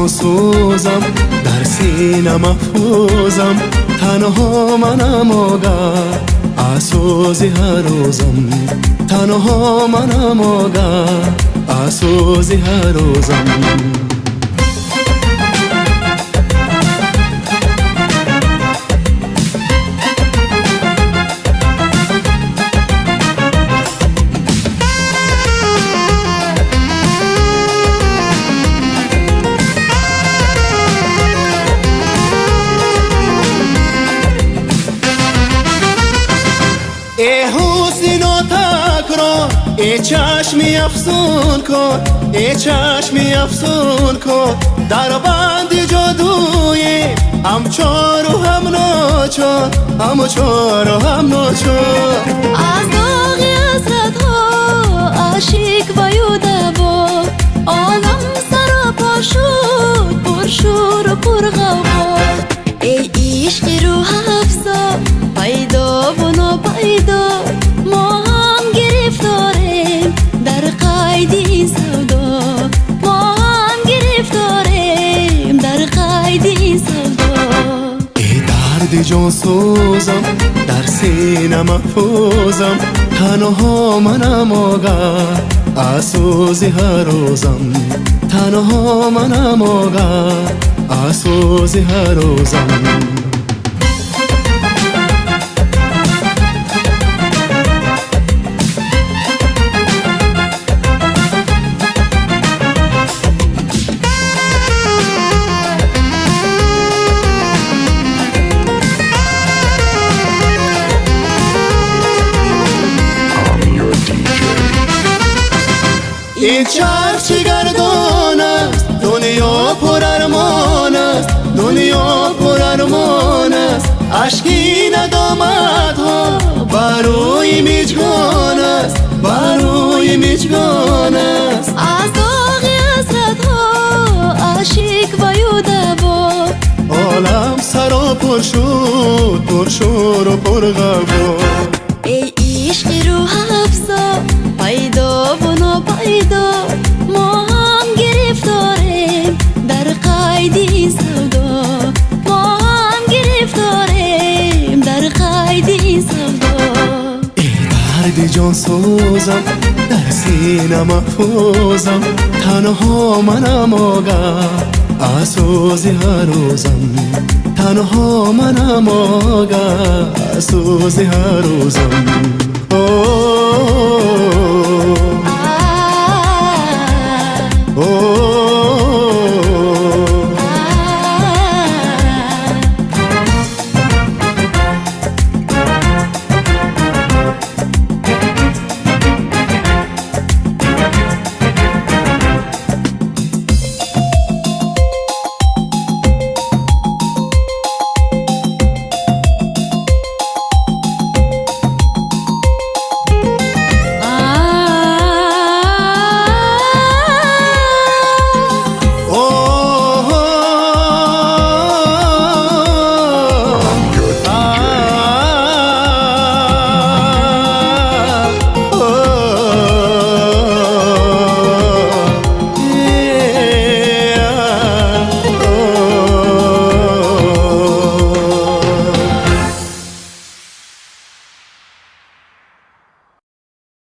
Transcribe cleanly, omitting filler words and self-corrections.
جاسوزم در سینه محفوظم تنها منم آگاه آسوزی هر روزم تنها منم آگاه آسوزی هر روزم ای حسین و تکرار ای چشمی افسون کن ای چشمی افسون کن در بند جادویی هم چار و هم ناچار هم چار و هم ناچار از داغ حسرت ها عاشق باید با عالم سر و پا شد پر شور و پر غوغا ای عشق روح افزا پیدا و ناپیدا ما هم گرفتاریم در قید این سودا ما هم گرفتاریم در قید این سودا ای درد جاسوزم در سینه محفوظم تنها منم آگاه آسوزی هر روزم تنها منم آگاه آسوزی هر روزم این چرخ چه گردان است دنیا پر ارمان است دنیا پر ارمان است اشکی ندامت ها بروی میجگان است بروی میجگان است از داغ حسرت ها عاشق باید با عالم سر و پر شد پر شور و پر غوا ای عشق روح افزا پیدا و ناپیدا ما هم گرفتاریم در قید این سودا ما هم گرفتاریم در قید این سودا ای درد جان سوزم در سینه محفوظم تنها منم آگاه آسوزی هر روزم تنها منم آگاه آسوزی هر روزم